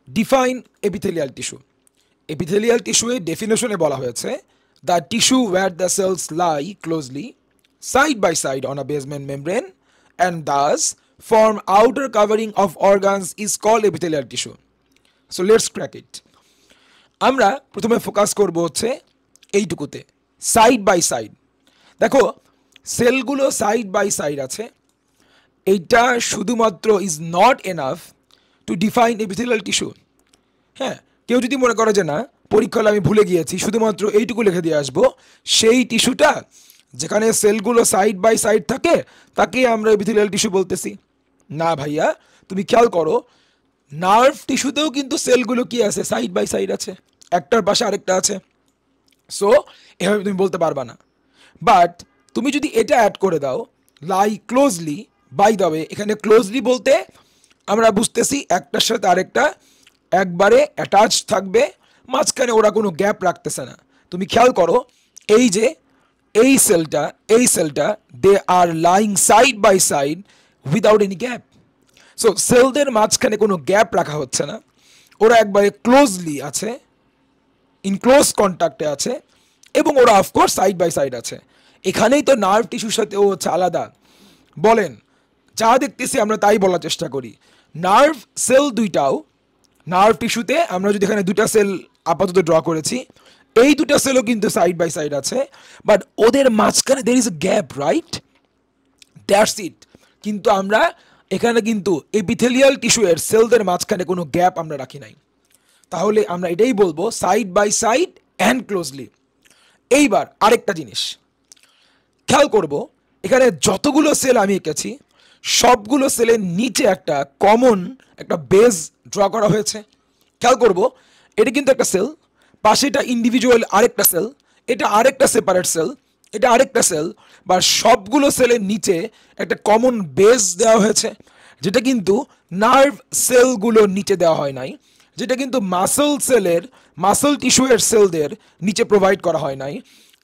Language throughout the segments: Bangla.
Define epithelial tissue. Epithelial tissue এর ডেফিনেশনে বলা হয়েছে the tissue where the cells lie closely side by side on a basement membrane and thus form outer covering of organs is called epithelial tissue. So let's crack it. আমরা প্রথমে ফোকাস করব হচ্ছে এইটুকুতে, সাইড বাই সাইড। দেখো সেলগুলো সাইড বাই সাইড আছে, এইটা শুধুমাত্র is not enough to define epithelial tissue. হ্যাঁ, কেউ যদি মনে করে যে না পরীক্ষা হলে আমি ভুলে গিয়েছি, শুধুমাত্র এইটুকু লিখে দিয়ে আসবো, সেই টিস্যুটা যেখানে সেলগুলো সাইড বাই সাইড থাকে তাকে আমরা এপিথেলিয়াল টিস্যু বলতেছি। না ভাইয়া, তুমি খেয়াল করো নার্ভ টিস্যুতেও কিন্তু সেলগুলো কি আছে, সাইড বাই সাইড আছে, একটার পাশে আরেকটা আছে। সো এভাবে তুমি বলতে পারবা না। বাট তুমি যদি এটা অ্যাড করে দাও, লাই ক্লোজলি, বাই দ্য ওয়ে এখানে ক্লোজলি বলতে আমরা বুঝতেছি একটার সাথে আরেকটা একবারে অ্যাটাচ থাকবে, মাঝখানে ওরা কোনো গ্যাপ রাখতেছে না। তুমি খেয়াল করো এই যে এই সেলটা they are lying side by side without any gap. So সেলদের মাঝখানে কোনো গ্যাপ রাখা হচ্ছে না, ওরা একবারে ক্লোজলি আছে, ইন ক্লোজ কন্ট্যাক্টে আছে, এবং ওরা অফকোর্স সাইড বাই সাইড আছে। এখানেই তো নার্ভ টিস্যুর সাথে ও হচ্ছে আলাদা। বলেন, যা দেখতেছি আমরা তাই বলার চেষ্টা করি। নার্ভ সেল দুইটাও নার্ভ টিস্যুতে আমরা যদি এখানে দুটা সেল আপাতত ড্র করেছি, এই দুটা সেলও কিন্তু সাইড বাই সাইড আছে, বাট ওদের মাঝখানে there is a gap, right? That's it. কিন্তু আমরা এখানে কিন্তু এপিথেলিয়াল টিস্যু এর সেলদের মাঝখানে কোনো গ্যাপ আমরা রাখি নাই, তাহলে আমরা এটাই বলবো side by side and closely. এইবার আরেকটা জিনিস খেয়াল করব, এখানে যতগুলো সেল আমি এঁকেছি সবগুলো সেলের নিচে একটা কমন একটা বেস ড্র করা হয়েছে। খেয়াল করব এটা কিন্তু একটা সেল, পাশে এটা ইন্ডিভিজুয়াল আরেকটা সেল, এটা আরেকটা সেপারেট সেল, এটা আরেকটা সেল, বা সবগুলো সেলের নিচে একটা কমন বেস দেওয়া হয়েছে, যেটা কিন্তু নার্ভ সেলগুলোর নিচে দেওয়া হয় নাই, যেটা কিন্তু মাসল টিস্যু এর সেলদের নিচে প্রোভাইড করা হয় নাই,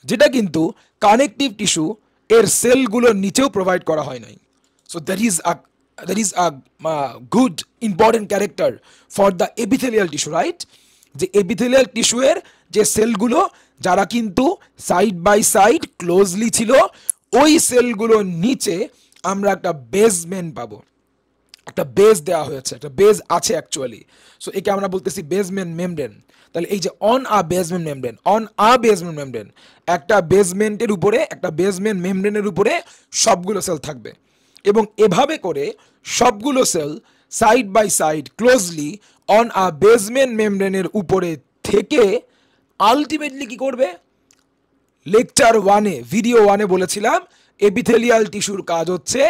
যেটা কিন্তু কানেকটিভ টিস্যু এর সেলগুলোর নিচেও প্রোভাইড করা হয় নাই। So that is a good important character for the epithelial tissue, right? যে এপিথেলিয়াল টিস্যু এর যে সেলগুলো যারা কিন্তু সাইড বাই সাইড ক্লোজলি ছিল, ওই সেলগুলোর নিচে আমরা একটা বেসমেন্ট পাবো, একটা বেস দেওয়া হয়েছে, একটা বেস আছে অ্যাকচুয়ালি। সো একে আমরা বলতেছি বেসমেন্ট মেমব্রেন। তাহলে এই যে অন আ বেসমেন্ট মেমব্রেন, একটা বেসমেন্টের উপরে, একটা বেসমেন্ট মেমব্রেনের উপরে সবগুলো সেল থাকবে, এবং এভাবে করে সবগুলো cell side by side closely on a basement মেমব্রেনের উপরে থেকে আলটিমেটলি কি করবে? লেকচার 1-এ ভিডিও 1-এ বলেছিলাম এপিথেলিয়াল টিস্যুর কাজ হচ্ছে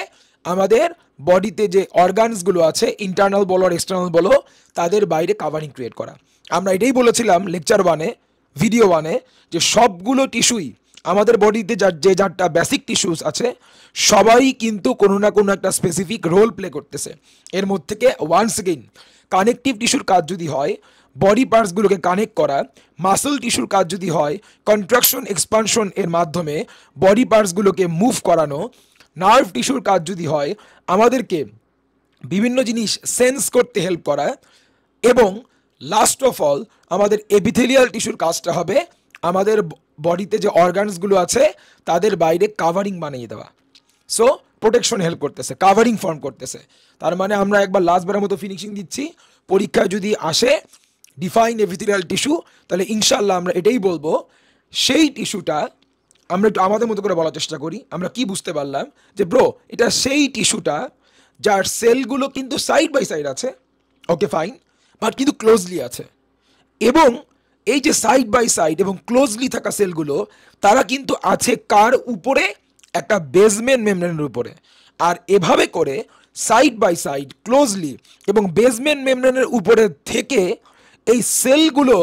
আমাদের বডিতে যে অর্গানসগুলো আছে, ইন্টারনাল বলো আর এক্সটার্নাল বলো, তাদের বাইরে কাভারিং ক্রিয়েট করা। আমরা এটাই বলেছিলাম লেকচার 1-এ ভিডিও 1-এ যে সবগুলো টিস্যুই আমাদের বডিতে যে যারটা বেসিক টিস্যুস আছে সবাই কিন্তু কোনো না কোনো একটা স্পেসিফিক রোল প্লে করতেছে। এর মধ্যে থেকে ওয়ান্স এগেইন কানেকটিভ টিস্যুর কাজ যদি হয় বডি পার্টসগুলোকে কানেক্ট করা, মাসল টিস্যুর কাজ যদি হয় কন্ট্রাকশন এক্সপানশন এর মাধ্যমে বডি পার্টসগুলোকে মুভ করানো, নার্ভ টিস্যুর কাজ যদি হয় আমাদেরকে বিভিন্ন জিনিস সেন্স করতে হেল্প করা, এবং লাস্ট অফ অল আমাদের এপিথেলিয়াল টিস্যুর কাজটা হবে আমাদের বডিতে যে অর্গানসগুলো আছে তাদের বাইরে কাভারিং বানিয়ে দেওয়া। সো প্রোটেকশন হেল্প করতেছে, কাভারিং ফর্ম করতেছে। তার মানে আমরা একবার লাস্টবারের মতো ফিনিশিং দিচ্ছি, পরীক্ষায় যদি আসে ডিফাইন এপিথেলিয়াল টিস্যু, তাহলে ইনশাল্লাহ আমরা এটাই বলবো সেই টিস্যুটা, আমরা একটু আমাদের মতো করে বলার চেষ্টা করি, আমরা কি বুঝতে পারলাম যে ব্রো এটা সেই টিস্যুটা যার সেলগুলো কিন্তু সাইড বাই সাইড আছে, ওকে ফাইন, বাট কিন্তু ক্লোজলি আছে, এবং এই যে সাইড বাই সাইড এবং ক্লোজলি থাকা সেলগুলো তারা কিন্তু আছে কার উপরে? একটা বেসমেন্ট মেমব্রেনের উপরে। আর এভাবে করে সাইড বাই সাইড ক্লোজলি এবং বেসমেন্ট মেমব্রেনের উপরে থেকে এই সেলগুলো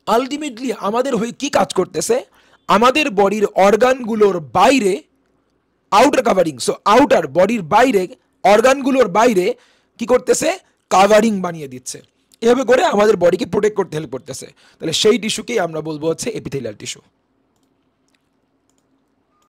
আলটিমেটলি আমাদের হয়ে কি কাজ করতেছে? আমাদের বডির অর্গানগুলোর বাইরে আউটার কাভারিং, সো আউটার বডির বাইরে অর্গানগুলোর বাইরে কি করতেছে? কাভারিং বানিয়ে দিচ্ছে। এভাবে করে আমাদের বডিকে প্রোটেক্ট করতে হেল্প করতেছে। তাহলে সেই টিস্যুকেই আমরা বলবো হচ্ছে এপিথেলিয়াল টিস্যু।